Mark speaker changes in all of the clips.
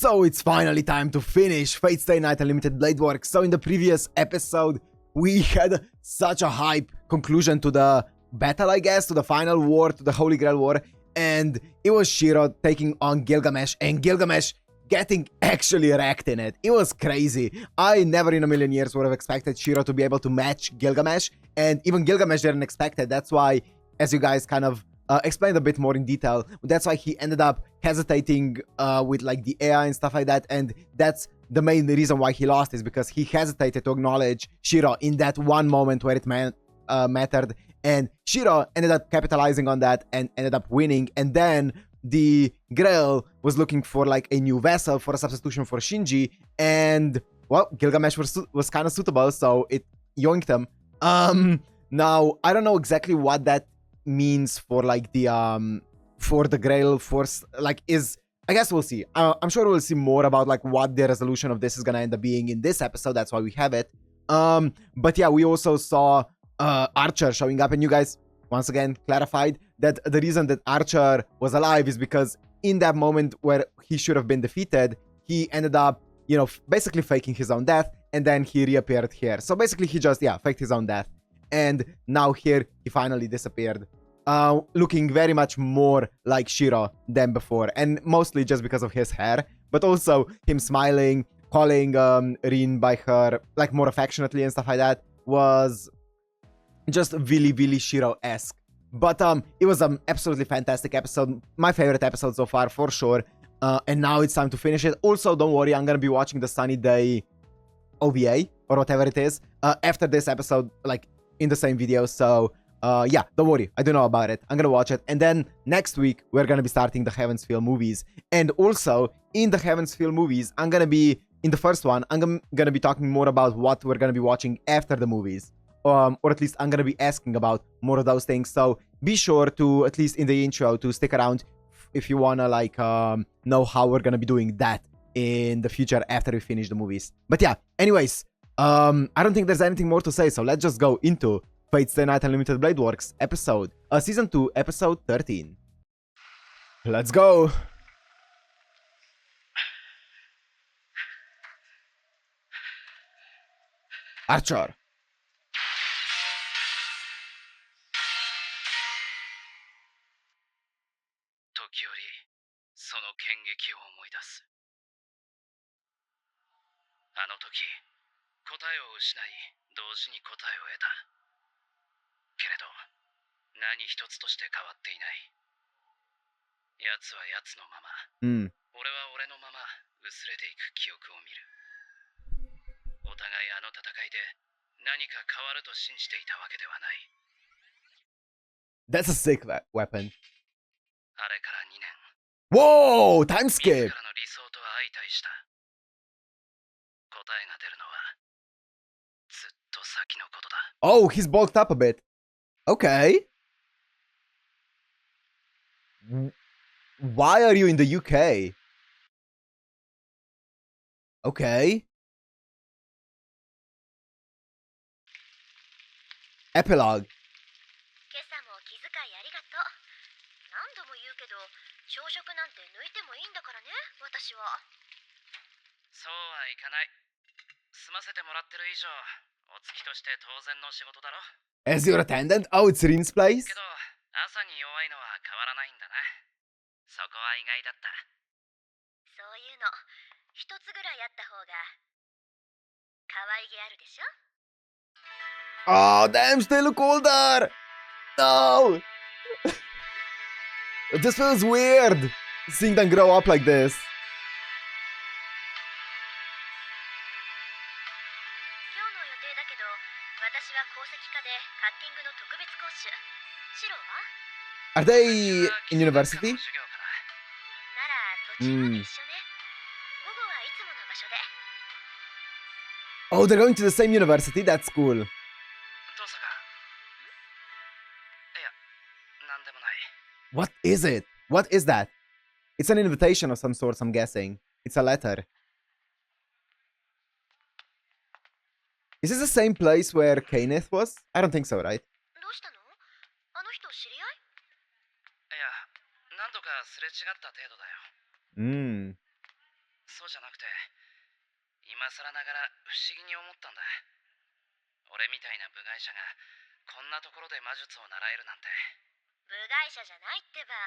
Speaker 1: So it's finally time to finish Fate Stay Night Unlimited Blade Works. So in the previous episode, we had such a hype conclusion to the battle, I guess, to the final war, to the Holy Grail War. And it was Shiro taking on Gilgamesh, and Gilgamesh getting actually wrecked in it. It was crazy. I never in a million years would have expected Shiro to be able to match Gilgamesh, and even Gilgamesh didn't expect it. That's why, as you guys kind of explained a bit more in detail, that's why he ended up hesitating with like the AI and stuff like that, and that's the main reason why he lost, is because he hesitated to acknowledge Shiro in that one moment where it mattered, and Shiro ended up capitalizing on that and ended up winning. And then the Grail was looking for like a new vessel for a substitution for Shinji, and well, Gilgamesh was kind of suitable, so it yoinked him. Now I don't know exactly what that means for like the Grail force, like, is, I guess we'll see. I'm sure we'll see more about like what the resolution of this is gonna end up being in this episode. That's why we have it. But yeah, we also saw Archer showing up, and you guys once again clarified that the reason that Archer was alive is because in that moment where he should have been defeated, he ended up, you know, basically faking his own death, and then he reappeared here. So basically he just, yeah, faked his own death, and now here he finally disappeared, looking very much more like Shiro than before, and mostly just because of his hair, but also him smiling, calling Rin by her like more affectionately and stuff like that, was just really Shiro-esque. But it was an absolutely fantastic episode, my favorite episode so far for sure, and now it's time to finish it. Also, don't worry, I'm gonna be watching the Sunny Day OVA or whatever it is after this episode, like in the same video. So yeah, don't worry, I don't know about it. I'm gonna watch it, and then next week we're gonna be starting the Heaven's Feel movies. And also in the Heaven's Feel movies, I'm gonna be in the first one, I'm gonna be talking more about what we're gonna be watching after the movies, or at least I'm gonna be asking about more of those things. So be sure to, at least in the intro, to stick around if you wanna like know how we're gonna be doing that in the future after we finish the movies. But yeah, anyways, I don't think there's anything more to say, so let's just go into Fate Stay Night Unlimited Blade Works episode, season 2, episode 13. Let's go. Archer.
Speaker 2: 時折その剣撃を思い出す。あの時答えを失い同時に答えを得た。けれど何一つとして変わっていない。奴は奴のまま、俺は俺のまま薄れていく記憶を見る。お互いあの戦いで何か変わると信じていたわけではない。
Speaker 1: That's a sick weapon.
Speaker 2: あれから2年。
Speaker 1: Whoa! Time skip!
Speaker 2: 自らの理想とは相対した。答えが出るのはずっと先のことだ。
Speaker 1: Oh, he's bulked up a bit. Okay. Why are you in the UK? Okay. Epilogue.
Speaker 3: 今朝も気遣いありがとう。何度も言うけど、朝食なんて抜いてもいいんだからね、私は。
Speaker 2: そうはいかない。済ませてもらってる以上、お付きとして当然の仕事だろ。
Speaker 1: As your attendant? Oh, it's Rin's place?
Speaker 2: けど、朝に弱いのは変わらないんだな。そこは意外だった。
Speaker 3: そういうの、一つぐらいあった方が、可愛げあるでしょ？
Speaker 1: Oh, damn, they look older! No! This feels weird, seeing them grow up like this.
Speaker 3: 今日の予定だけど、私は鉱石科でカッティングの特別講習。シロは？
Speaker 1: Are they in university?
Speaker 3: なら、途中まで一緒ね。午後はいつもの場所で。
Speaker 1: Oh, they're going to the same university? That's cool.
Speaker 2: どうさか。いや、なんでもない。
Speaker 1: What is it? What is that? It's an invitation of some sort, I'm guessing. It's a letter. Is this the same place where Kenneth was? I don't think so, right?
Speaker 3: どうしたの？あの人知り合い？
Speaker 2: いや、何度かすれ違った程度だよ。
Speaker 1: Mm.
Speaker 2: そそうじゃなくて、今更ながら不思議に思ったんだ。俺みたいな部外者がこんなところで魔術を習えるなんて。
Speaker 3: 部外者じゃないってば。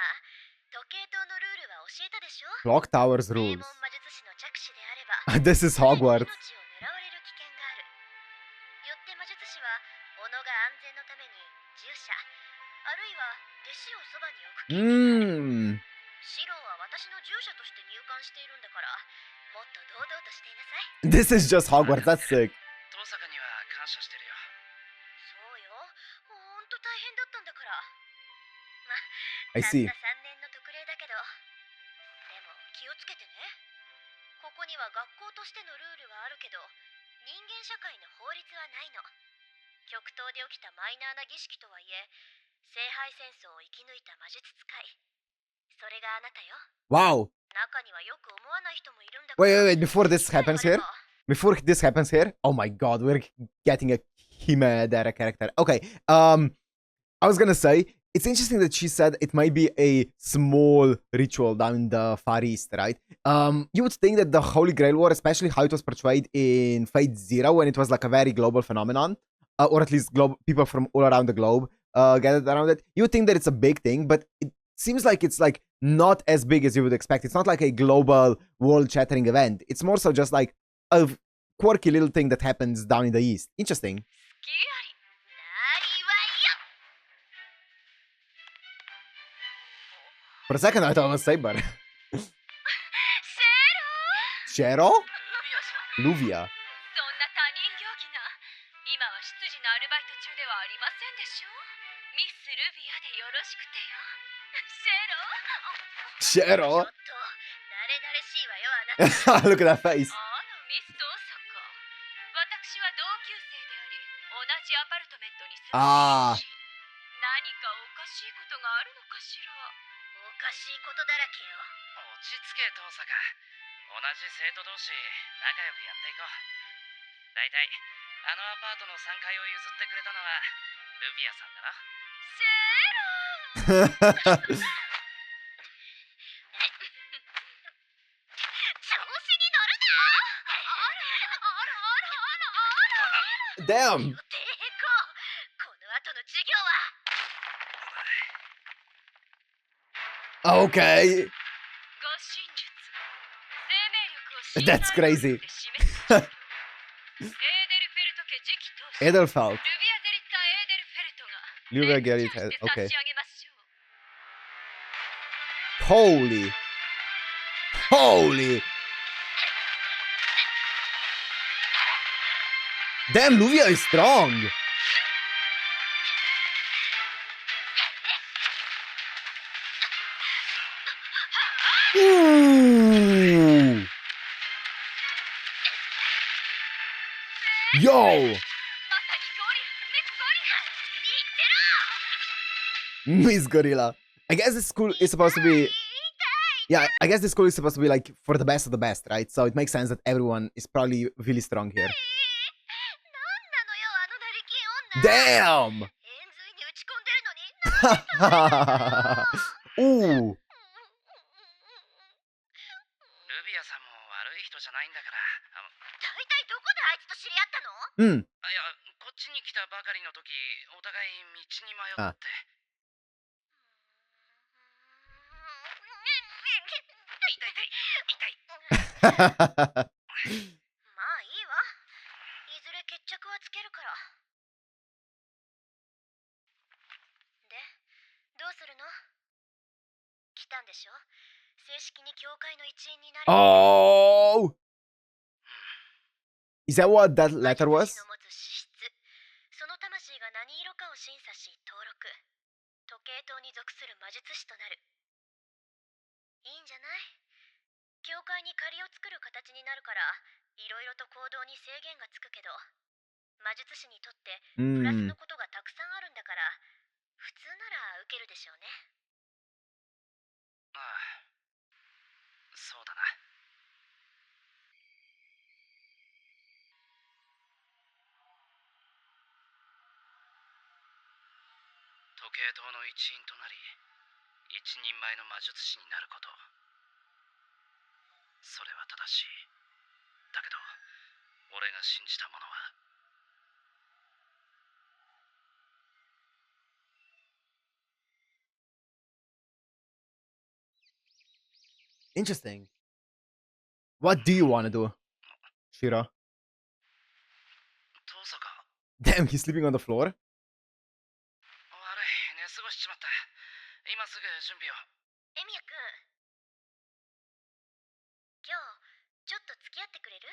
Speaker 3: 時計塔のルールは教えたでしょ。
Speaker 1: Clock Tower's
Speaker 3: 名
Speaker 1: rules.
Speaker 3: 門魔術師の着手であれば
Speaker 1: This is
Speaker 3: 常に
Speaker 1: Hogwarts.
Speaker 3: 命を狙われる危険がある。よって魔術師は己が安全のために従者あるいは弟子をそばに置く権利がある。シロは私の従者として入管しているんだから、もっと堂々としていなさい。
Speaker 1: This is just Hogwarts. That's sick.
Speaker 2: 遠坂には感謝してるよ。
Speaker 3: そうよ、ほんと大変だったんだから。ま、
Speaker 1: I
Speaker 3: たった
Speaker 1: see.
Speaker 3: 3年の特例だけど、でも気をつけてね。ここには学校としてのルールはあるけど、人間社会の法律はないの。極東で起きたマイナーな儀式とはいえ、聖杯戦争を生き抜いた魔術使い、それがあなたよ。
Speaker 1: Wow.
Speaker 3: 中にはよく思わない人もいるんだから。
Speaker 1: Wait. Before this happens here. Before this happens here. Oh my god, we're getting a Himedara character. Okay. I was gonna say, it's interesting that she said it might be a small ritual down in the Far East, right? You would think that the Holy Grail War, especially how it was portrayed in Fate Zero, when it was like a very global phenomenon, or at least people from all around the globe gathered around it, you would think that it's a big thing, but it seems like it's like not as big as you would expect. It's not like a global world-shattering event. It's more so just like a quirky little thing that happens down in the East. Interesting. For a second, I thought it was Saber. Shero? Luvia.
Speaker 3: そんな他人行儀な。今は執事のアルバイト中ではありませんでしょ。ミス・ルビアでよろしくてよ。シェロ。
Speaker 1: Shero?
Speaker 3: ちょっと慣れ慣れしいわよ、あなた。
Speaker 1: Look at that face.
Speaker 3: あら、ミス・トーサカ。私は同級生であり、同じアパルトメントに住んでいるし、何かおかしいことがあるのかしら。おかしいことだらけよ。
Speaker 2: 落ち着け遠坂。同じ生徒同士仲良くやっていこう。だいたいあのアパートの3階を譲ってくれたのはルビアさんだろ。
Speaker 3: シェロー。調子に乗るな。あら。
Speaker 1: Damn.
Speaker 3: 予定変更。この後の授業は
Speaker 1: Okay.
Speaker 3: 護身術。生命力を信
Speaker 1: That's
Speaker 3: 頼
Speaker 1: crazy.
Speaker 3: で示す授業。エーデルフェルト家次期当主
Speaker 1: Edelfelt.
Speaker 3: ルビアゼリッタ・エーデルフェルトが
Speaker 1: Luvia
Speaker 3: レクチャー
Speaker 1: Gerrit.
Speaker 3: して差
Speaker 1: Okay.
Speaker 3: し上げましょう。
Speaker 1: Holy. Damn, Luvia is strong. Ooh. Yo.
Speaker 3: まさにゴリラ、ゴリラに言ってろ。
Speaker 1: Miss Gorilla. I guess this school is supposed to be. Yeah, I guess this school is supposed to be like for the best of the best, right? So it makes sense that everyone is probably really strong here.
Speaker 3: なんなのよ、あの成金女。
Speaker 1: Damn!
Speaker 3: 円髄に打ち込んでるのに。
Speaker 1: Ooh.
Speaker 2: ルビアさんも悪い人じゃないんだから。
Speaker 3: 大体どこであいつと知り合ったの？
Speaker 1: Mm.
Speaker 2: いや、こっちに来たばかりの時、お互い道に迷って。
Speaker 3: 痛い。まあいいわ。いずれ決着はつけるから。で、どうするの？来たんでしょ？正式に教会の一員になる。
Speaker 1: Oh! Is that what that letter
Speaker 3: 魔
Speaker 1: was?
Speaker 3: 術師の持つ資質、その魂が何色かを審査し登録。時計塔に属する魔術師となる。いいんじゃない？教会に借りを作る形になるから、いろいろと行動に制限がつくけど、魔術師にとってプラス
Speaker 1: Mm.
Speaker 3: のことがたくさんあるんだから、普通なら受けるでしょうね。
Speaker 2: ああ、そうだな。時計塔の一員となり、一人前の魔術師になること。それは正しい。だけど俺が信じたものは
Speaker 1: Interesting. What do you want to do, Shira?
Speaker 2: 遠さか。
Speaker 1: Damn, he's sleeping on the floor.
Speaker 2: 悪い、寝過ごしちまった。今すぐ準備を。
Speaker 3: エミヤくん、今日ちょっと付き合ってくれる？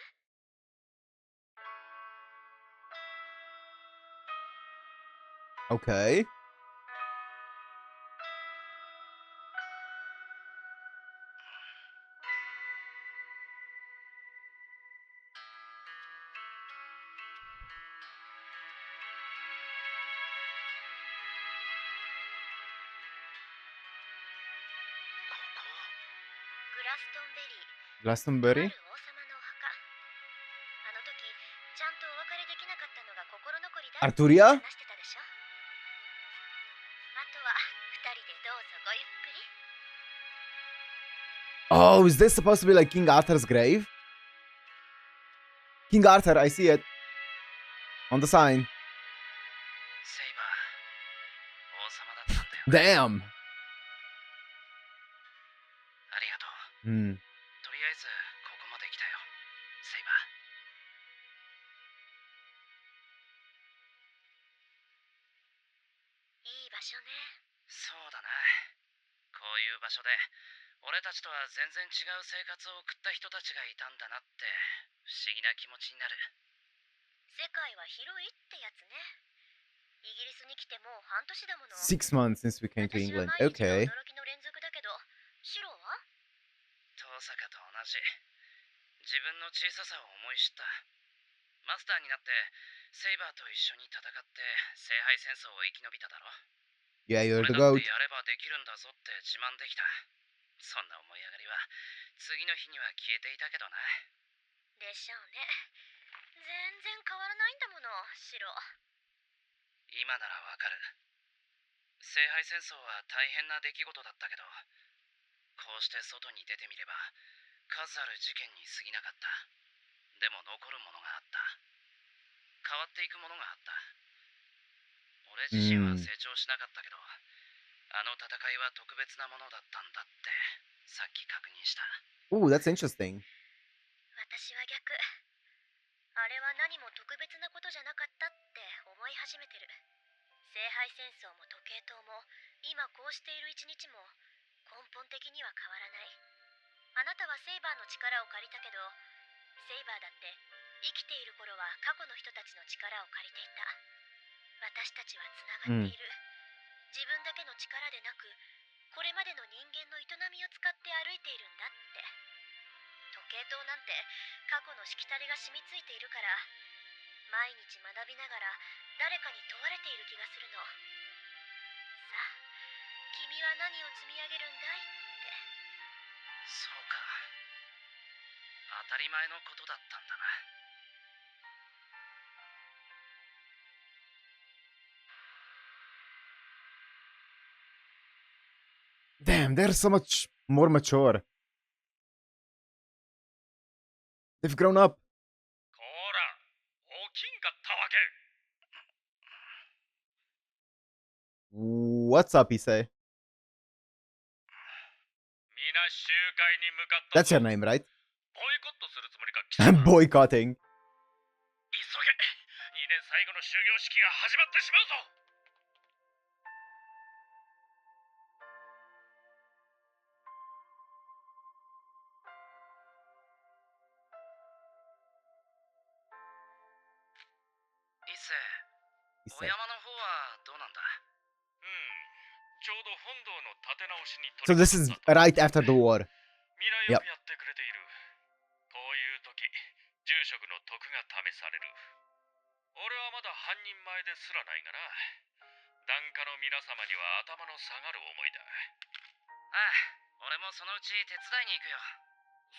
Speaker 1: Okay. Glastonbury?
Speaker 3: 王様のお墓。あの時ちゃんとお別れできなかったのが心残りだって
Speaker 1: Arturia?
Speaker 3: 話してたでしょ。あとは二人でどうぞごゆっくり。
Speaker 1: Oh, is this supposed to be like King Arthur's grave? King Arthur, I see it. On the sign.
Speaker 2: セイバー、王様だったんだよ。
Speaker 1: Damn.
Speaker 2: ありがとう。
Speaker 1: Hmm.
Speaker 2: とりあえずここまで来たよ、セイバ
Speaker 3: いい場所ね。
Speaker 2: ー。そうだな。こういう場所で俺たちとは全然違う生活を送った人たちがいたんだなって不思議な気持ちになる。
Speaker 3: 世界は広いってやつね。イギリスに来てもう半年だもの。
Speaker 1: 6 months since we came to
Speaker 3: 私は
Speaker 1: England.
Speaker 3: 毎日
Speaker 1: Okay.
Speaker 3: の驚きの連続だけど、シロは？
Speaker 2: 遠坂と同じ。自分の小ささを思い知った。マスターになってセイバーと一緒に戦って聖杯戦争を生き延びただろ。
Speaker 1: Yeah, you're
Speaker 2: 俺
Speaker 1: the
Speaker 2: だっ
Speaker 1: goat.
Speaker 2: てやればできるんだぞって自慢できた。そんな思い上がりは次の日には消えていたけどな。
Speaker 3: でしょうね。全然変わらないんだもの、シロ。
Speaker 2: 今ならわかる。聖杯戦争は大変な出来事だったけど、こうして外に出てみれば数ある事件に過ぎなかった。でも残るものがあった。変わっていくものがあった。俺自身は成長しなかったけど、あの戦いは特別なものだったんだってさっき確認した。
Speaker 1: Ooh, that's interesting.
Speaker 3: 私は逆。あれは何も特別なことじゃなかったって思い始めてる。聖杯戦争も時計塔も今こうしている一日も根本的には変わらない。あなたはセイバーの力を借りたけど、セイバーだって生きている頃は過去の人たちの力を借りていた。私たちはつながっている。自分だけの力でなく、これまでの人間の営みを使って歩いているんだって。時計塔なんて過去のしきたりが染みついているから、毎日学びながら誰かに問われている気がするの。さあ、君は何を積み上げるんだいって。
Speaker 2: そうか。当たり前のことだったんだな。
Speaker 1: Damn, they're so much more mature. They've grown up.
Speaker 2: こら、起きんかったわけ。
Speaker 1: What's up, Issei?
Speaker 2: 皆集会に向かった。
Speaker 1: That's your name, right?
Speaker 2: ボイコットするつもりか、貴様。
Speaker 1: I'm boycotting.
Speaker 2: 急げ。2年最後の終業式が始まってしまうぞ。 一世、お
Speaker 1: Issei.
Speaker 2: 山の方はどうなんだ？ちょうど本堂の立て直しに
Speaker 1: So this is right after the war.
Speaker 2: 皆よくやってくれている。こういう時、住職の徳が試される。俺はまだ半人前ですらないがな。檀家の皆様には頭の下がる思いだ。ああ、俺もそのうち手伝いに行くよ。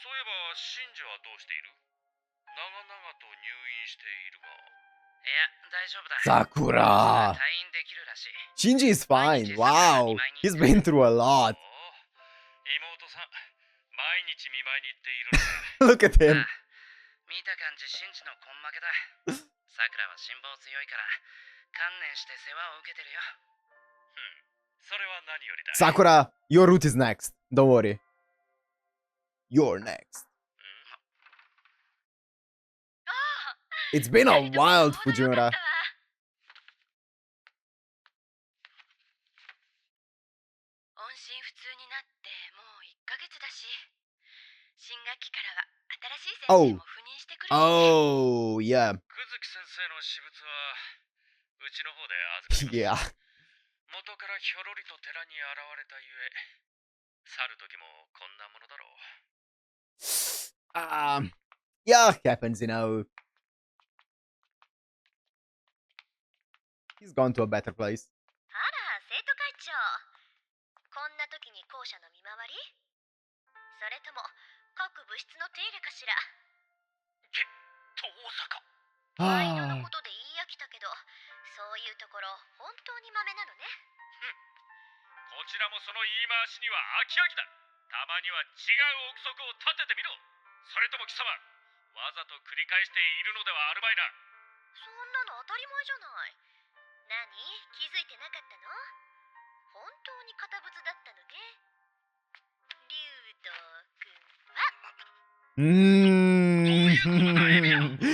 Speaker 2: そういえば、真珠はどうしている？長々と入院しているが。いや、大丈夫だ。
Speaker 1: Sakura.
Speaker 2: 退院できるらしい。
Speaker 1: Shinji is fine. Wow. He's been through a lot.
Speaker 2: 妹さん、毎日見舞いに行っているのだ。
Speaker 1: Look at him.
Speaker 2: 見た感じシンジの根負けだ。さくらは辛抱強いから観念して世話を受けてるよ。それは何よりだ。
Speaker 1: Sakura, your route is next. Don't worry. You're next. It's been a while, Fujimura.
Speaker 3: 音信不通になってもう1ヶ月だし、新学期からは新しい先生も赴任してくるしね。
Speaker 1: Oh, yeah.
Speaker 2: 久月先生の私物はうちの方で預かります。
Speaker 1: Yeah.
Speaker 2: 元からひょろりと寺に現れたゆえ、去る時もこんなものだろう。
Speaker 1: Yeah, happens, you know. He's gone to a better place.
Speaker 3: あら、生徒会長。こんな時に校舎の見回り？それとも各部室の手入れかしら？
Speaker 2: 遠坂。
Speaker 3: 毎度のことで言い飽きたけど、そういうところ本当にマメなのね。
Speaker 2: こちらもその言い回しには飽き飽きだ。たまには違う憶測を立ててみろ。それとも貴様、わざと繰り返しているのではあるまいな。
Speaker 3: そんなの当たり前じゃない。何？気づいてなかったの？本当に堅物だったのね。竜斗くんは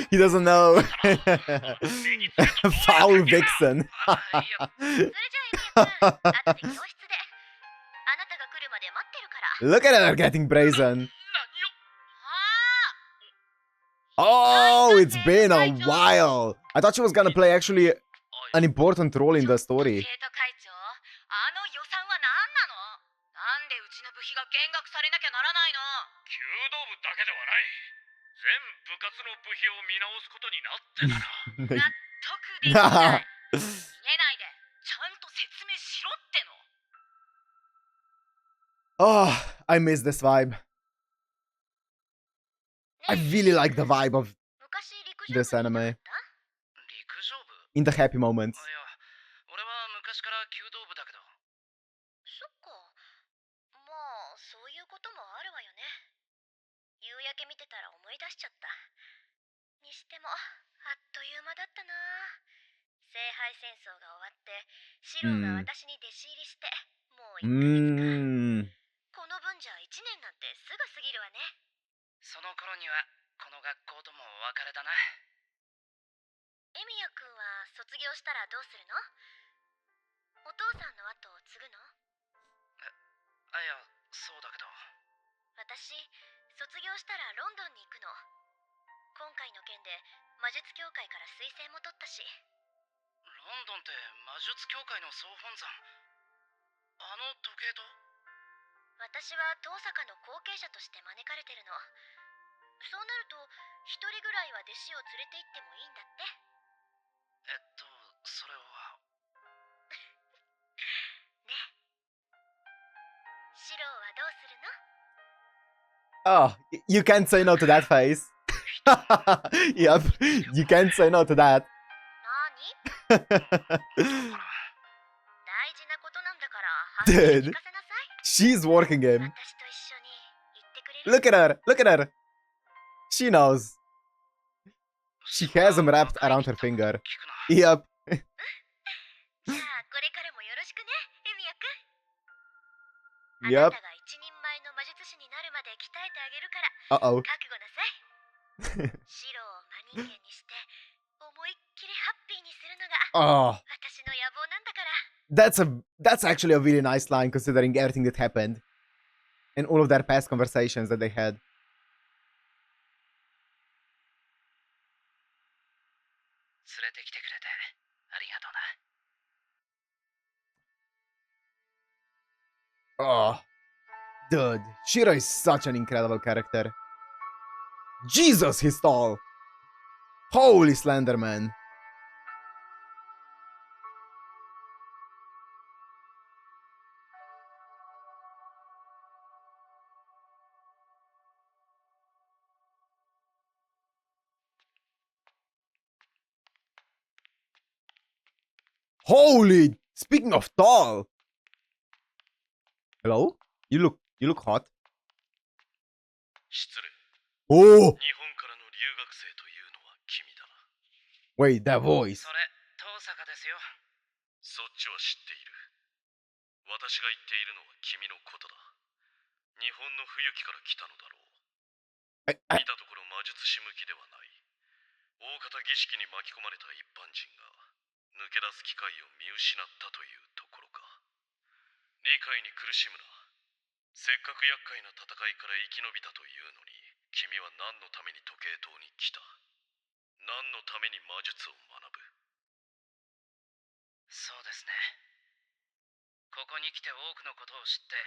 Speaker 3: ？He
Speaker 1: doesn't know. Foul vixen.
Speaker 3: それじゃあエミヤくん、後で教室で。あなたが来るまで待ってるから。
Speaker 1: Look at her getting brazen.
Speaker 2: 何よ。
Speaker 1: Oh, it's been a while. I thought she was gonna play actually an important role in the story.
Speaker 3: 生徒会長、あの予算は何なの？なんでうちの部費が減額されなきゃならないの？
Speaker 2: 弓道部だけではない。全部活の部費を見直すことになってたら。
Speaker 3: 納得できない。逃げないで、ちゃんと説明しろっての。
Speaker 1: Oh, I miss this vibe. I really like the vibe of
Speaker 3: 昔陸上部
Speaker 1: this
Speaker 3: にいな
Speaker 1: anime.
Speaker 3: かった？
Speaker 2: 陸上部？
Speaker 1: In the happy moments.
Speaker 2: いや、俺は昔から弓道部だけど。
Speaker 3: そっか。まあ、そういうこともあるわよね。夕焼け見てたら思い出しちゃった。にしても、あっという間だったな。聖杯戦争が終わって、シローが私に弟子入りして、もう1ヶ月か。この分じゃ1年なんてすぐ過ぎるわね。
Speaker 2: その頃にはこの学校ともお別れだな。
Speaker 3: エミヤくんは卒業したらどうするの？お父さんの後を継ぐの？
Speaker 2: いや、そうだけど。
Speaker 3: 私、卒業したらロンドンに行くの。今回の件で魔術協会から推薦も取ったし。
Speaker 2: ロンドンって魔術協会の総本山。あの時計と？
Speaker 3: 私は遠坂の後継者として招かれてるの。そうなると、一人ぐらいは弟子を連れて行ってもいいんだって。
Speaker 2: それは。
Speaker 3: ね。シローはどうするの？
Speaker 1: Oh, you can't say no to that face. Yep, you can't say no to that.
Speaker 3: 大事なことなんだから、はっきり聞かせなさい。
Speaker 1: She's working him.
Speaker 3: 私と一緒に行ってくれる？
Speaker 1: Look at her, look at her. She knows. She has him wrapped around her finger. Yep.
Speaker 3: じゃあ、これからもよろしくね、エミヤくん。
Speaker 1: Yep.
Speaker 3: あなたが一人前の魔術師になるまで鍛えてあげるから、
Speaker 1: Uh-oh.
Speaker 3: 覚悟なさい。シロを真人間にして、思いっきりハッピーにするのが、
Speaker 1: Oh,
Speaker 3: 私の野望なんだから。
Speaker 1: that's actually a really nice line considering everything that happened and all of their past conversations that they had.
Speaker 2: 連れてきてくれてありがとうな。
Speaker 1: Oh, dude, Shiro is such an incredible character. Jesus, he's tall. Holy Slenderman. Holy, speaking of tall. Hello? You look hot.
Speaker 2: 失礼。
Speaker 1: Oh!
Speaker 2: 日本からの留学生というのは君だな。
Speaker 1: Wait, that voice.
Speaker 2: それ、遠坂ですよ。そっちは知っている。私が言っているのは君のことだ。日本の冬季から来たのだろう。見たところ魔術師向きではない。大方儀式に巻き込まれた一般人が抜け出す機会を見失ったというところか。理解に苦しむな。せっかく厄介な戦いから生き延びたというのに、君は何のために時計塔に来た。何のために魔術を学ぶ。そうですね。ここに来て多くのことを知って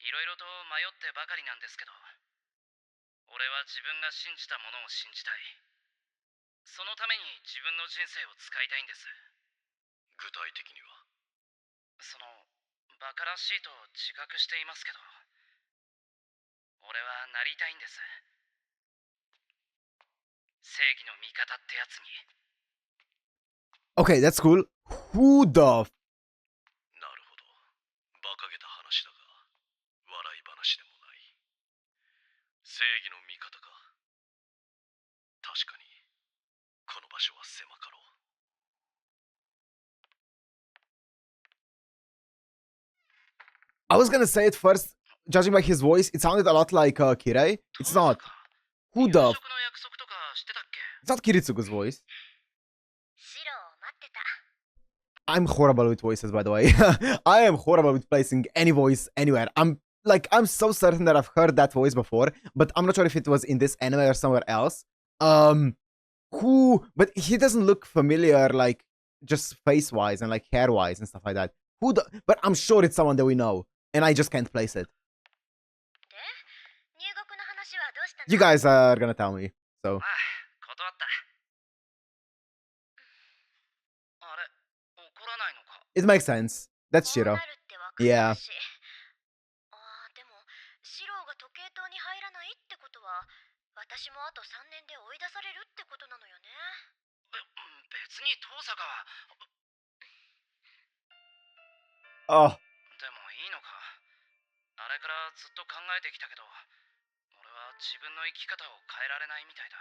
Speaker 2: いろいろと迷ってばかりなんですけど、俺は自分が信じたものを信じたい。そのために自分の人生を使いたいんです。具体的には？そのバカらしいと自覚していますけど、俺はなりたいんです。正義の味方ってやつに。
Speaker 1: Okay, that's cool. Who the
Speaker 2: なるほど。馬鹿げた話だが、笑い話でもない。正義の味方か。確かに、この場所は狭かろう。
Speaker 1: I was gonna say it first, judging by his voice, it sounded a lot like Kirei. It's not. Who the It's not Kiritsugu's voice.
Speaker 3: シロを待ってた。
Speaker 1: I'm horrible with voices, by the way. I am horrible with placing any voice anywhere. I'm so certain that I've heard that voice before, but I'm not sure if it was in this anime or somewhere else. But he doesn't look familiar, like, just face-wise and, like, hair-wise and stuff like that. But I'm sure it's someone that we know, and I just can't place it.
Speaker 3: で、入国の話はどうしたの？
Speaker 1: You guys are gonna tell me, so.
Speaker 2: ああ、断った。あれ、怒らないのか？
Speaker 1: It makes sense. That's
Speaker 3: こう
Speaker 1: Shiro.
Speaker 3: なるってわかる
Speaker 1: Yeah.
Speaker 3: し。ああ、でも、シロが時計塔に入らないってことは、私もあと3年で追い出されるってことなのよね。別に遠坂は。
Speaker 1: Oh.
Speaker 2: でもいいのか？あれからずっと考えてきたけど、俺は自分の生き方を変えられないみたいだ。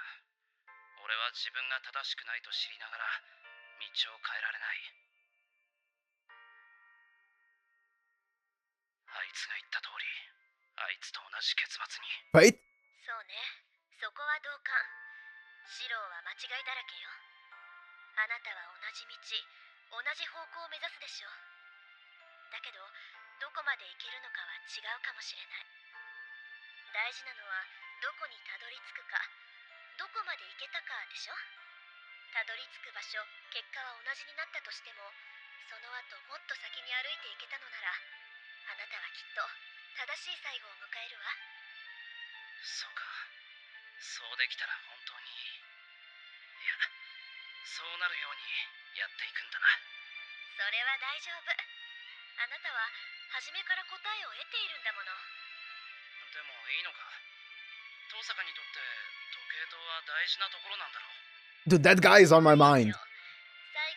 Speaker 2: 俺は自分が正しくないと知りながら道を変えられない。あいつが言った通り、あいつと同じ結末に。
Speaker 1: Wait?
Speaker 3: そうね、そこは同感。シロは間違いだらけよ。あなたは同じ道、同じ方向を目指すでしょう。だけど、どこまで行けるのかは違うかもしれない。大事なのは、どこにたどり着くか、どこまで行けたかでしょ。たどり着く場所、結果は同じになったとしても、その後もっと先に歩いていけたのなら、あなたはきっと正しい最後を迎えるわ。そうか。そうできたら本当にいい。いや、そうなるようにやっていくんだな。それは大丈夫。あなたは初めから答えを得ているんだもの。でもいいのか？遠坂にとって時計塔は大事なところなんだろう。
Speaker 1: Dude, that guy is on my mind.
Speaker 3: 最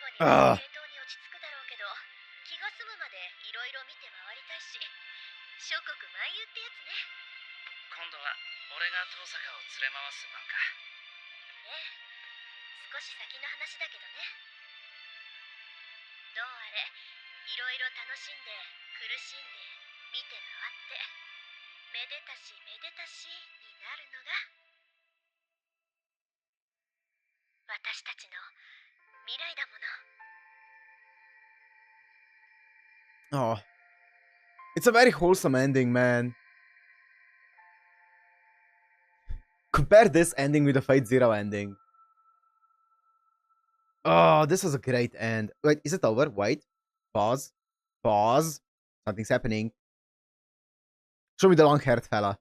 Speaker 3: 後には時計塔に落ち着くだろうけど、気が済むまでいろいろ見て回りたいし、諸国漫遊ってやつね。今度は俺が遠坂を連れ回す番か。ええ、少し先の話だけどね。どうあれ、いろいろ楽しんで苦しんで見て回って、めでたしめでたしになるのが私たちの未来だもの。
Speaker 1: Oh. It's a very wholesome ending, man. Compare this ending with the Fate Zero ending. Oh, this was a great end. Wait, is it over? Wait. Pause. Pause. Something's happening. Show me the long-haired fella.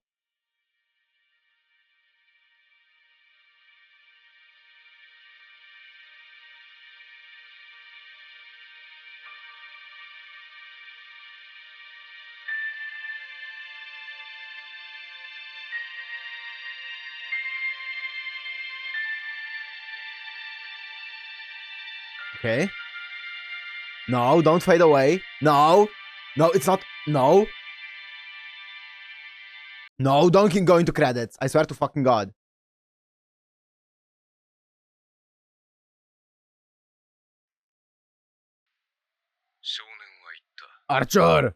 Speaker 1: Okay. No, don't fade away. No. No, it's not. No. No, don't keep going to credits. I swear to fucking God.
Speaker 2: 少年は言った。
Speaker 1: Archer!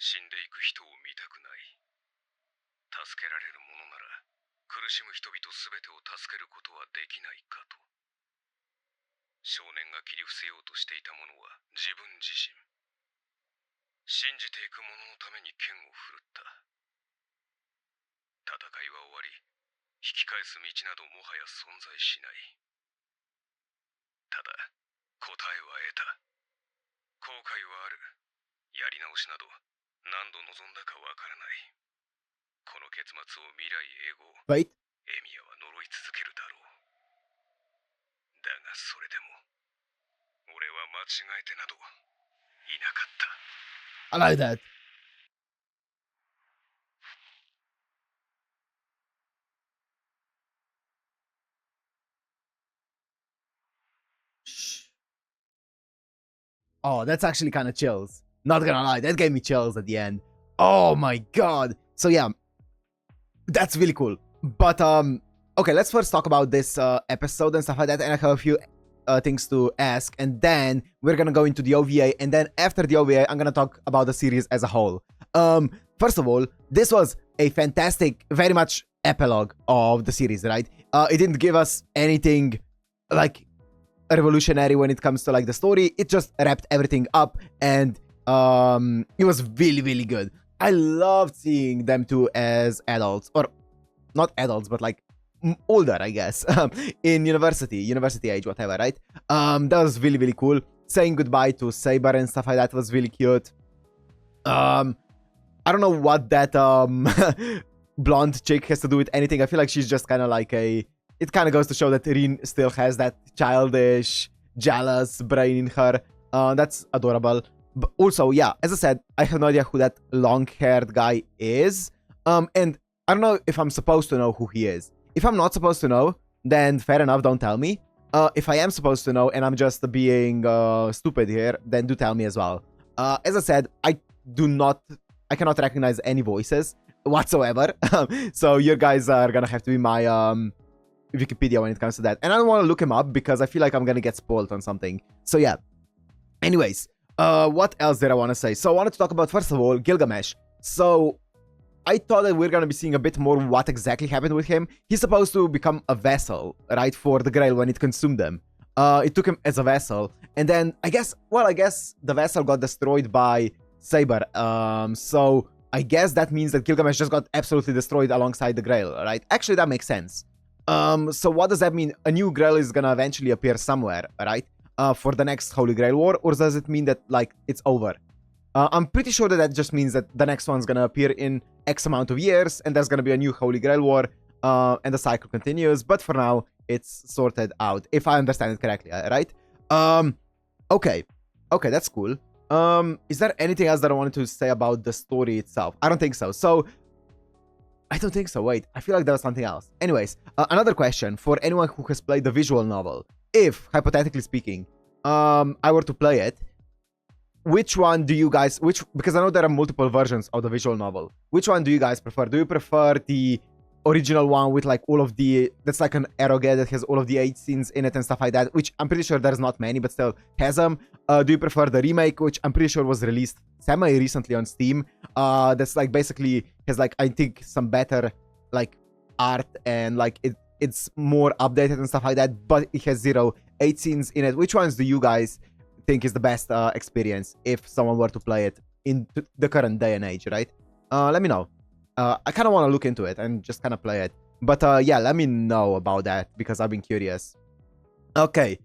Speaker 2: 死んでいく人を見たくない。助けられるものなら苦しむ人々すべてを助けることはできないかと。少年が切り伏せようとしていたものは自分自身。信じていく者のために剣を振るった。戦いは終わり、引き返す道などもはや存在しない。ただ、答えは得た。後悔はある。やり直しなど何度望んだかわからない。この結末を未来永劫、
Speaker 1: Wait.
Speaker 2: エミヤは呪い続けるだろう。だがそれでも俺は間違えてなどいなかった。
Speaker 1: I like that. Oh, that's actually kind of chills. Not gonna lie, that gave me chills at the end. Oh my God. So yeah, that's really cool. But okay, let's first talk about this episode and stuff like that, and I have a few things to ask, and then we're gonna go into the OVA, and then after the OVA, I'm gonna talk about the series as a whole. First of all, this was a fantastic, very much epilogue of the series, right? It didn't give us anything like revolutionary when it comes to like the story. It just wrapped everything up, and it was really, really good. I loved seeing them two as adults, or not adults, but like older, I guess, in university age, whatever, right? That was really, really cool. Saying goodbye to Saber and stuff like that was really cute. I don't know what that blonde chick has to do with anything. I feel like she's just kind of like a... It kind of goes to show that Rin still has that childish, jealous brain in her. That's adorable. But also, yeah, as I said, I have no idea who that long-haired guy is. And I don't know if I'm supposed to know who he is. If I'm not supposed to know, then fair enough, don't tell me. If I am supposed to know and I'm just being stupid here, then do tell me as well. As I said, I cannot recognize any voices whatsoever. So you guys are gonna have to be my Wikipedia when it comes to that. And I don't want to look him up because I feel like I'm gonna get spoiled on something. So yeah. Anyways, what else did I want to say? So I wanted to talk about, first of all, Gilgamesh. So I thought that we're gonna be seeing a bit more what exactly happened with him. He's supposed to become a vessel, right, for the Grail when it consumed them. It took him as a vessel, and then I guess the vessel got destroyed by Saber. So I guess that means that Gilgamesh just got absolutely destroyed alongside the Grail, right? Actually, that makes sense. So what does that mean? A new Grail is gonna eventually appear somewhere, right? For the next Holy Grail War, or does it mean that like it's over? I'm pretty sure that just means that the next one's gonna appear in X amount of years, and there's gonna be a new Holy Grail War, and the cycle continues. But for now, it's sorted out, if I understand it correctly, right? Okay, that's cool. Is there anything else that I wanted to say about the story itself? I don't think so. I don't think so. Wait, I feel like there was something else. Anyways, another question for anyone who has played the visual novel. If, hypothetically speaking, I were to play it, which one do you guys... because I know there are multiple versions of the visual novel. Which one do you guys prefer? Do you prefer the original one with like all of the... That's like an eroge that has all of the 8 scenes in it and stuff like that, which I'm pretty sure there's not many, but still has them. Do you prefer the remake, which I'm pretty sure was released semi-recently on Steam? That's like basically has like, I think, some better like art and like it's more updated and stuff like that, but it has 8 scenes in it. Which ones do you guys think is the best experience if someone were to play it in the current day and age, right? Let me know. I kind of want to look into it and just kind of play it. But yeah, let me know about that because I've been curious. Okay.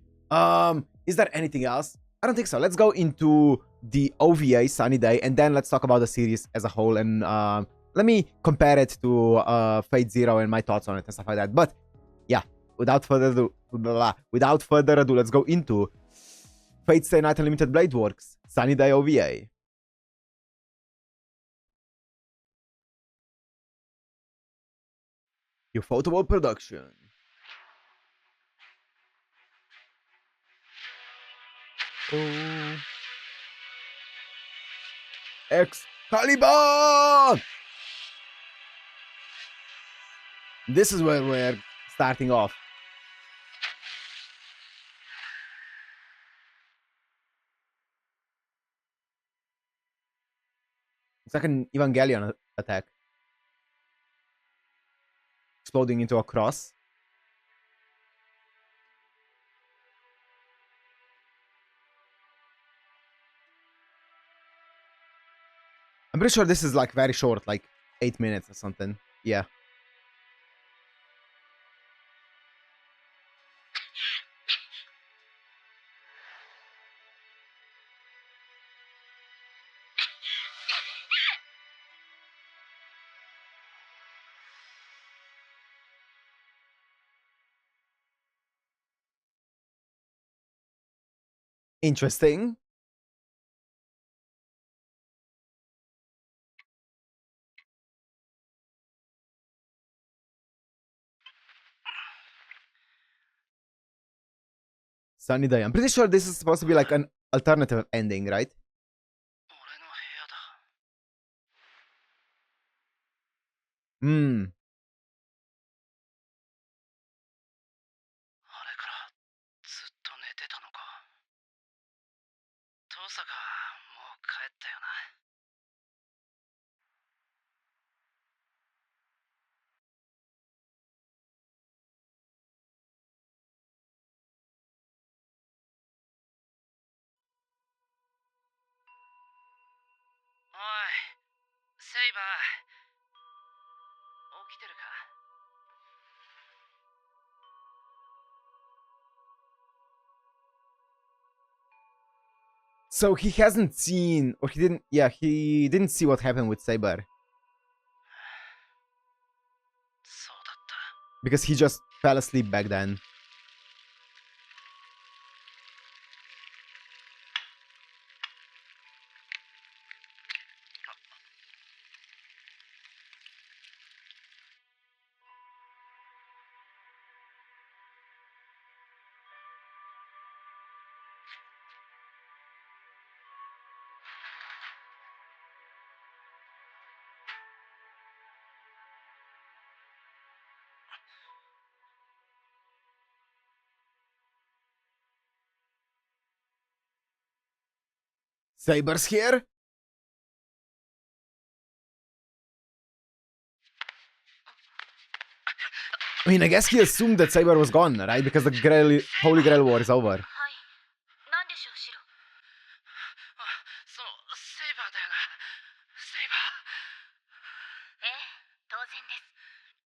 Speaker 1: Is there anything else? I don't think so. Let's go into the OVA Sunny Day, and then let's talk about the series as a whole, and let me compare it to Fate Zero and my thoughts on it and stuff like that. But yeah, without further ado, let's go into Fate Stay Night Unlimited Blade Works Sunny Day OVA. Ufotable production. Oh. Excalibur! This is where we're starting off. It's like an Evangelion attack. Exploding into a cross. I'm pretty sure this is like very short, like 8 minutes or something. Yeah. Interesting. Sunny day. I'm pretty sure this is supposed to be like an alternative ending, right?
Speaker 2: 俺の部屋だ。
Speaker 1: Hmm.
Speaker 2: あれからずっと寝てたのか。父さがもう帰ったよな。おい、セイバー。起きてるか。
Speaker 1: So he hasn't seen, or he didn't, yeah, he didn't see what happened with Saber.
Speaker 2: そうだった。
Speaker 1: Because he just fell asleep back then. Saber's here? I mean, I guess he assumed that Saber was gone, right? Because the Holy Grail War is over.
Speaker 3: はい。なんでしょう、シロ。
Speaker 2: あ、そう、セイバーだよな。セイバー。
Speaker 3: ええ、当然で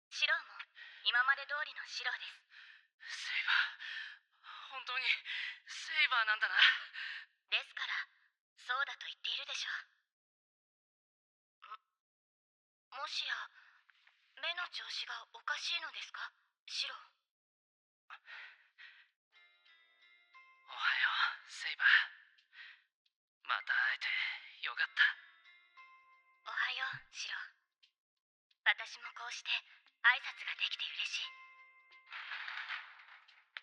Speaker 3: す。シロも今まで通りのシロです。
Speaker 2: セイバー。本当にセイバーなんだな。
Speaker 3: ですから、そうだと言っているでしょう。もしや、目の調子がおかしいのですか、シロ。
Speaker 2: おはよう、セイバー。また会えてよかった。
Speaker 3: おはよう、シロ。私もこうして挨拶ができて嬉しい。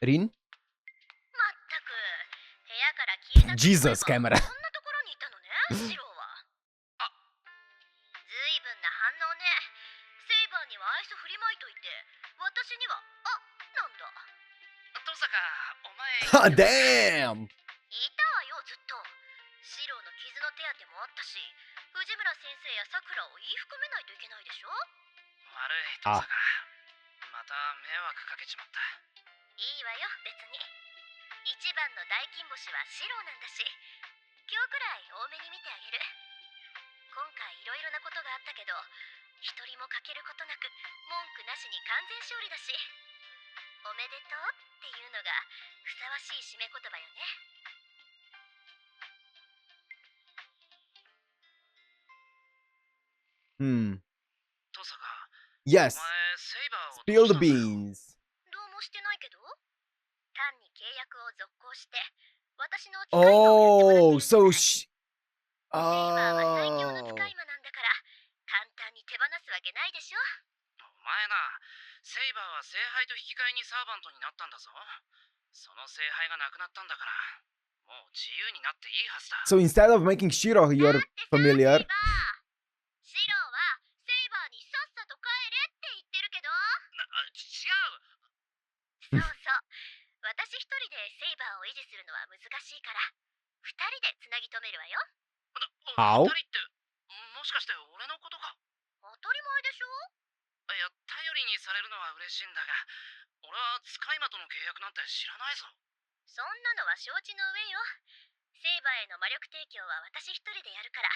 Speaker 1: Rin?
Speaker 3: まったく、部屋から消えた。
Speaker 1: Jesus, camera.
Speaker 3: こんなところにいたのね、シロは。あ、ずいぶんな反応ね。セイバーには愛想振りまいといて、私にはなんだ。
Speaker 2: 父さがお前。
Speaker 1: Ah, damn!
Speaker 3: いたわよ、ずっと。シロの傷の手当てもあったし、藤村先生やさくらを言い含めないといけないでしょ。
Speaker 2: 悪い、父さが。また迷惑かけちまった。
Speaker 3: いいわよ、別に。一番の大金星はシロなんだし、今日くらい多めに見てあげる。今回いろいろなことがあったけど、一人も欠けることなく文句なしに完全勝利だし、おめでとうっていうのがふさわしい締め言葉よね。
Speaker 2: 父さが。
Speaker 1: Yes.
Speaker 2: お前セイバーを
Speaker 1: Spill the
Speaker 2: どうしたんだよ。
Speaker 1: beans.
Speaker 3: どうもしてないけど、単に契約を続行して私の
Speaker 1: Oh, so she...
Speaker 3: セイバーは最強の
Speaker 1: Oh.
Speaker 3: 使い魔なんだから簡単に手放すわけないでしょ。
Speaker 2: お前な、セイバーは聖杯と引き換えにサーバントになったんだぞ。その聖杯がなくなったんだから、もう自由になっていいはずだ。
Speaker 1: So instead of making Shiro your familiar...
Speaker 3: シロはセイバーにさっさと帰れって言ってるけど。そうそう。私一人でセイバーを維持するのは難しいから、二人でつなぎ止めるわよ。
Speaker 1: How?
Speaker 2: 二人ってもしかして俺のことか？
Speaker 3: 当たり前でしょ。
Speaker 2: いや、頼りにされるのは嬉しいんだが、俺は使い魔との契約なんて知らないぞ。
Speaker 3: そんなのは承知の上よ。セイバーへの魔力提供は私一人でやるから、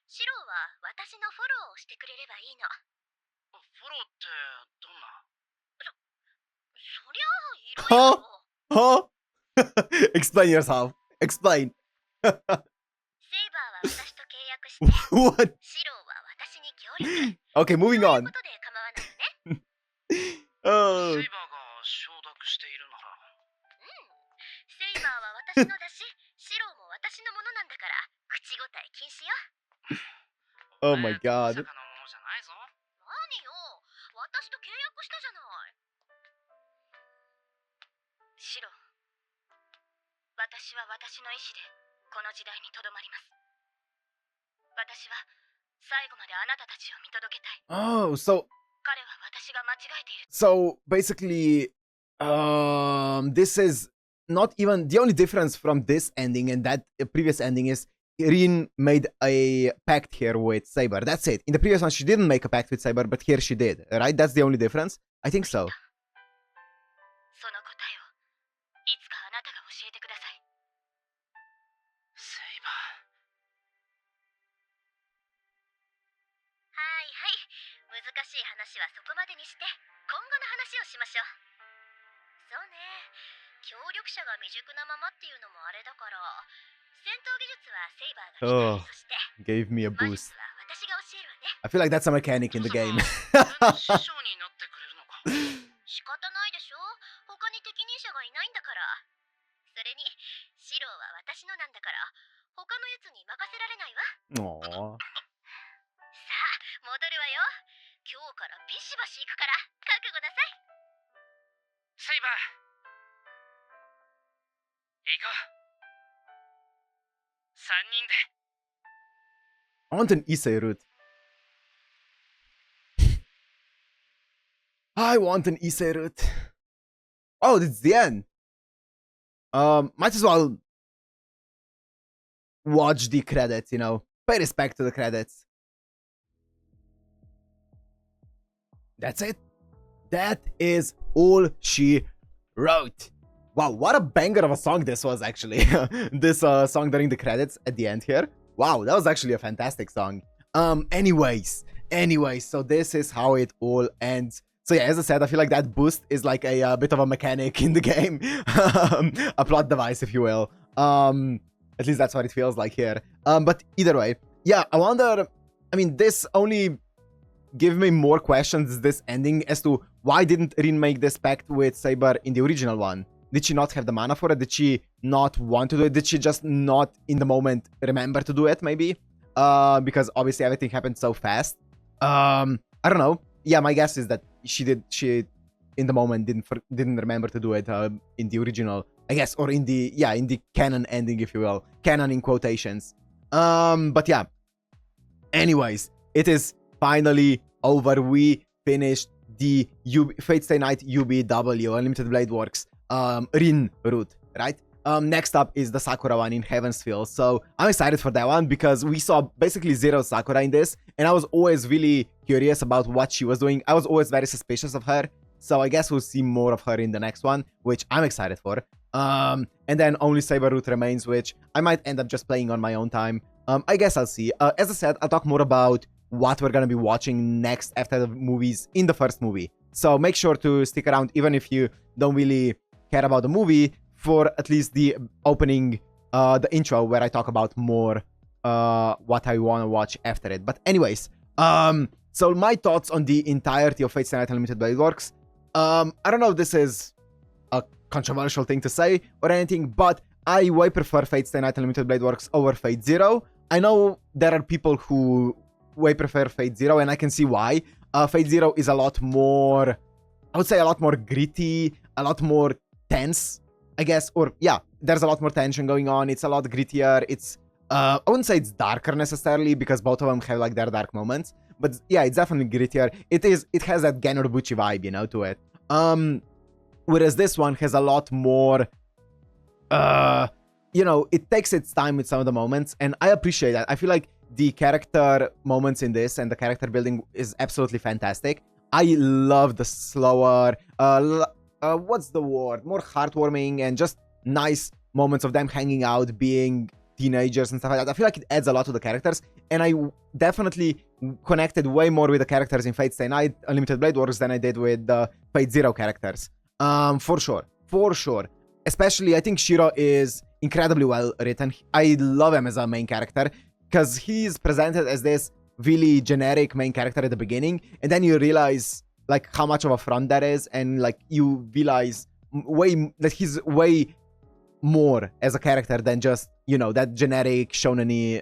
Speaker 3: シローは私のフォローをしてくれればいいの。
Speaker 2: フォローってどんな？
Speaker 3: そりゃあ、いろいろ。
Speaker 1: Huh? Explain yourself. Explain.
Speaker 3: セイバーは私と契約して、
Speaker 1: What?
Speaker 3: シローは私に協力。
Speaker 1: Okay, moving
Speaker 3: そういう
Speaker 1: on.
Speaker 3: ことで構わないよね。
Speaker 1: Oh.
Speaker 2: セイバーが承諾しているなら。
Speaker 3: セイバーは私のだし、シローも私のものなんだから、口答え禁止よ。
Speaker 1: Oh my
Speaker 2: 俺
Speaker 1: god.
Speaker 2: 登坂のものじゃないぞ。
Speaker 3: 何よ、私と契約したじゃない。シロー、私は私の意志でこの時代にとどまります。私は最後まであなたたちを見届けたい。
Speaker 1: Oh, so
Speaker 3: 彼は私が間違えている。
Speaker 1: so basically, this is not even the only difference from this ending and that previous ending is Rin made a pact here with Saber. That's it. In the previous one, she didn't make a pact with Saber, but here she did. Right? That's the only difference. I think so.
Speaker 3: その答えをいつかあなたが教えてください。
Speaker 2: セイバ
Speaker 3: はいはい、難しい話はそこまでにして、今後の話をしましょう。そうね、協力者が未熟なままっていうのもあれだから、戦闘技術はセイバーが鍛え、そして
Speaker 1: Gave me a
Speaker 3: 魔術
Speaker 1: boost.
Speaker 3: は私が教えるわね。
Speaker 1: I feel like that's a mechanic in the game.
Speaker 2: ー。師匠になってくれるのか？
Speaker 3: 仕方ないでしょ、他に適任者がいないんだから。それにシローは私のなんだから、他のやつに任せられないわ。
Speaker 1: Aww.
Speaker 3: さあ戻るわよ。今日からビシバシ行くから覚悟なさい。
Speaker 2: セイバー、行こう。三人で。
Speaker 1: I want an Issei route. I want an Issei route. Oh, it's the end. Might as well watch the credits, you know. Pay respect to the credits. That's it. That is all she wrote. Wow, what a banger of a song this was, actually. This song during the credits at the end here. Wow, that was actually a fantastic song. Anyways, so this is how it all ends. So yeah, as I said, I feel like that boost is like a bit of a mechanic in the game. A plot device, if you will. At least that's what it feels like here. But either way, yeah, I wonder, I mean, this only give me more questions, this ending, as to why didn't Rin make this pact with Saber in the original one? Did she not have the mana for it? Did she not want to do it? Did she just not, in the moment, remember to do it, maybe? Because obviously everything happened so fast. I don't know. Yeah, my guess is that she in the moment didn't remember to do it in the original, I guess, or in the canon ending, if you will. Canon in quotations. But yeah. Anyways, it is finally over. We finished the Fate Stay Night UBW, Unlimited Blade Works, Rin route, right? Next up is the Sakura one in Heaven's Feel. So I'm excited for that one because we saw basically zero Sakura in this, and I was always really curious about what she was doing. I was always very suspicious of her, so I guess we'll see more of her in the next one, which I'm excited for. And then only Saber route remains, which I might end up just playing on my own time. I guess I'll see. As I said, I'll talk more about what we're gonna be watching next after the movies in the first movie. So make sure to stick around, even if you don't really care about the movie, for at least the opening, the intro, where I talk about more what I want to watch after it. But anyways, so my thoughts on the entirety of Fate Stay Night Unlimited Blade Works. I don't know if this is a controversial thing to say or anything, but I way prefer Fate Stay Night Unlimited Blade Works over Fate Zero. I know there are people who way prefer Fate Zero, and I can see why. Fate Zero is a lot more, I would say, a lot more gritty, a lot more tense, I guess, or yeah, there's a lot more tension going on. It's a lot grittier. It's, I wouldn't say it's darker necessarily, because both of them have like their dark moments, but yeah, it's definitely grittier. It has that Gen Urobuchi vibe, you know, to it. Whereas this one has a lot more, it takes its time with some of the moments, and I appreciate that. I feel like the character moments in this and the character building is absolutely fantastic. I love the slower, what's the word? More heartwarming and just nice moments of them hanging out, being teenagers and stuff like that. I feel like it adds a lot to the characters, and I definitely connected way more with the characters in Fate Stay Night Unlimited Blade Works than I did with the Fate Zero characters. For sure. Especially, I think Shiro is incredibly well written. I love him as a main character because he's presented as this really generic main character at the beginning, and then you realize like how much of a front that is, and like you realize that he's way more as a character than just, that generic shonen-y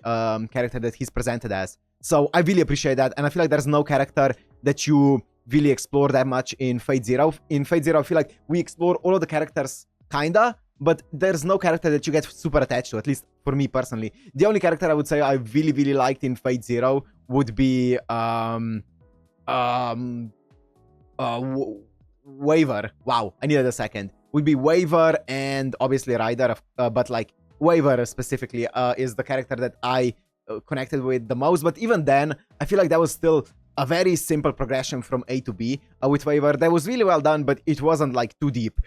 Speaker 1: character that he's presented as. So I really appreciate that, and I feel like there's no character that you really explore that much in Fate Zero. In Fate Zero, I feel like we explore all of the characters kinda, but there's no character that you get super attached to, at least for me personally. The only character I would say I really, really liked in Fate Zero would be Waver. Wow, I needed a second. Would be Waver and obviously Ryder, but like Waver specifically is the character that I connected with the most. But even then, I feel like that was still a very simple progression from A to B with Waver. That was really well done, but it wasn't like too deep.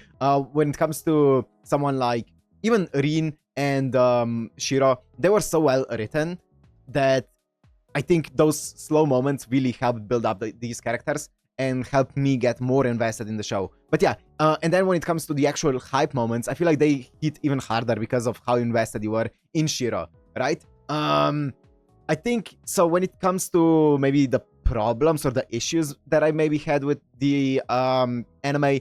Speaker 1: When it comes to someone like even Rin and Shiro, they were so well written that I think those slow moments really helped build up these characters and helped me get more invested in the show. But yeah, and then when it comes to the actual hype moments, I feel like they hit even harder because of how invested you were in Shiro, right? I think, so when it comes to maybe the problems or the issues that I maybe had with the anime,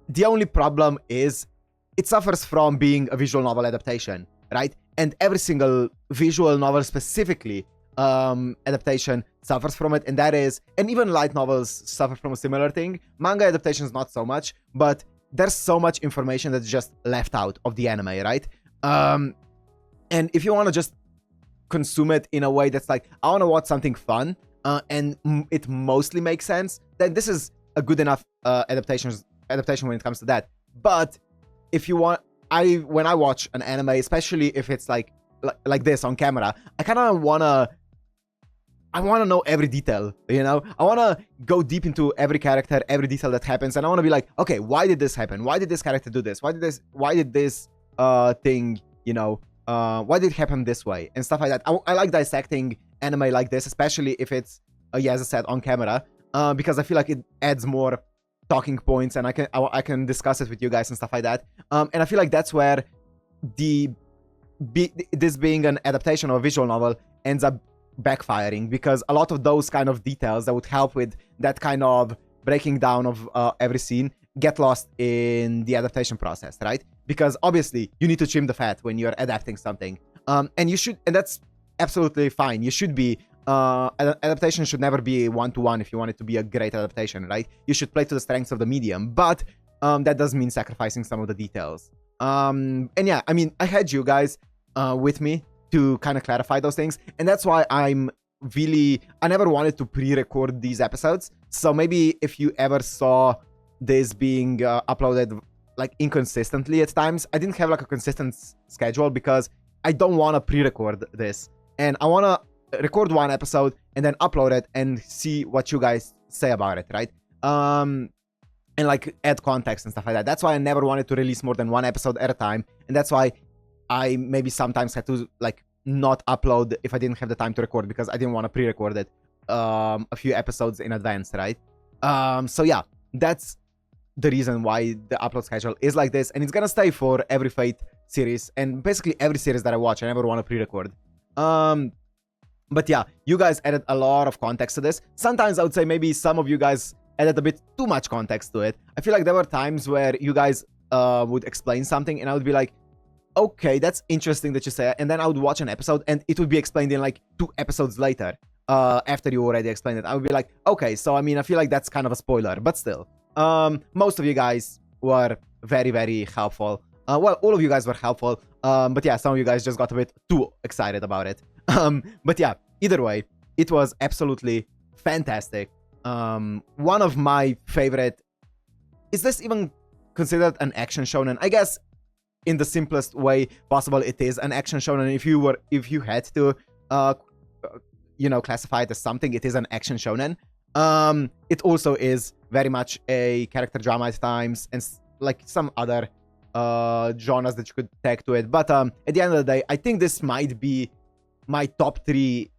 Speaker 1: the only problem is it suffers from being a visual novel adaptation, right? And every single visual novel specifically adaptation suffers from it, and that is, and even light novels suffer from a similar thing. Manga adaptations not so much, but there's so much information that's just left out of the anime, right? And if you want to just consume it in a way that's like, I want to watch something fun, and it mostly makes sense, then this is a good enough adaptation when it comes to that. But if you want, when I watch an anime, especially if it's like this on camera, I kind of I want to know every detail, I want to go deep into every character, every detail that happens, and I want to be like, okay, why did this happen? Why did this character do this? Why did this thing, why did it happen this way? And stuff like that. I like dissecting anime like this, especially if it's, as I said, on camera, because I feel like it adds more talking points, and I can discuss it with you guys and stuff like that. And I feel like that's where this being an adaptation of a visual novel ends up backfiring, because a lot of those kind of details that would help with that kind of breaking down of every scene get lost in the adaptation process, right? Because obviously you need to trim the fat when you're adapting something, and that's absolutely fine. You should be adaptation should never be one-to-one if you want it to be a great adaptation, right? You should play to the strengths of the medium, but that does mean sacrificing some of the details. And yeah, I mean, I had you guys with me to kind of clarify those things, and that's why I never wanted to pre-record these episodes. So maybe if you ever saw this being uploaded like inconsistently at times, I didn't have like a consistent schedule because I don't want to pre-record this, and I want to record one episode and then upload it and see what you guys say about it, right? And like add context and stuff like that. That's why I never wanted to release more than one episode at a time, and that's why I maybe sometimes had to like not upload if I didn't have the time to record, because I didn't want to pre-record it a few episodes in advance, right? So yeah, that's the reason why the upload schedule is like this, and it's gonna stay for every Fate series, and basically every series that I watch, I never want to pre-record. But yeah, you guys added a lot of context to this. Sometimes I would say maybe some of you guys added a bit too much context to it. I feel like there were times where you guys would explain something, and I would be like, okay, that's interesting that you say it. And then I would watch an episode and it would be explained in like 2 episodes later, after you already explained it. I would be like, okay, so I mean, I feel like that's kind of a spoiler, but still. Most of you guys were very, very helpful. Well, all of you guys were helpful. But yeah, some of you guys just got a bit too excited about it. But yeah, either way, it was absolutely fantastic. One of my favorite is this even considered an action shonen? I guess in the simplest way possible, it is an action shonen. If you had to, classify it as something, it is an action shonen. It also is very much a character drama at times, and like some other genres that you could tag to it. But at the end of the day, I think this might be my top 3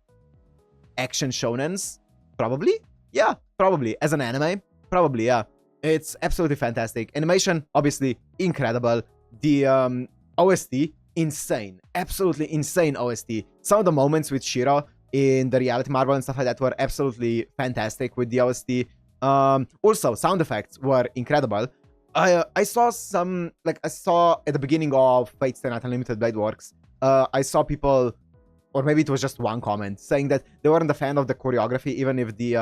Speaker 1: action shonens. Probably, yeah, probably as an anime, probably, yeah. It's absolutely fantastic. Animation, obviously, incredible. The OST, insane. Absolutely insane OST. Some of the moments with Shiro in the reality marvel and stuff like that were absolutely fantastic with the OST. Also, sound effects were incredible. I saw some, like, I saw at the beginning of Fate Stay Night Unlimited Blade Works, I saw people, or maybe it was just one comment, saying that they weren't a fan of the choreography, even if the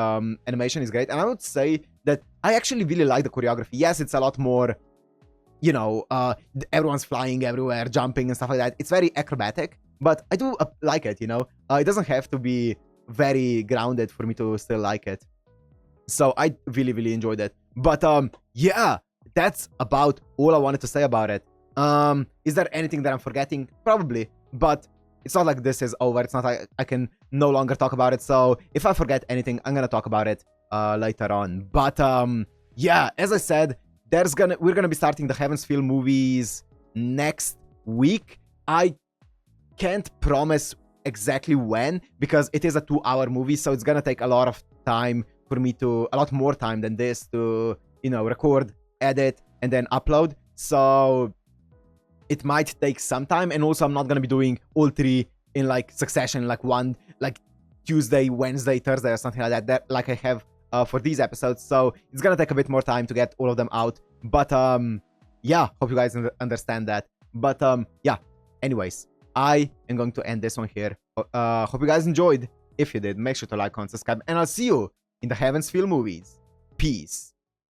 Speaker 1: animation is great. And I would say that I actually really like the choreography. Yes, it's a lot more, everyone's flying everywhere, jumping and stuff like that. It's very acrobatic, but I do like it, It doesn't have to be very grounded for me to still like it. So I really, really enjoyed it. But yeah, that's about all I wanted to say about it. Is there anything that I'm forgetting? Probably, but it's not like this is over. It's not like I can no longer talk about it. So if I forget anything, I'm gonna talk about it later on. But yeah, as I said, we're gonna be starting the Heaven's Feel movies next week. I can't promise exactly when, because it is a 2-hour movie, so it's gonna take a lot of time for me to, a lot more time than this to, record, edit, and then upload. So it might take some time, and also I'm not gonna be doing all 3 in like succession, like Tuesday, Wednesday, Thursday, or something like that like I have for these episodes. So it's gonna take a bit more time to get all of them out. But yeah, hope you guys understand that. But yeah, anyways, I am going to end this one here. Hope you guys enjoyed. If you did, make sure to like, comment, subscribe, and I'll see you in the Heaven's Feel movies. Peace.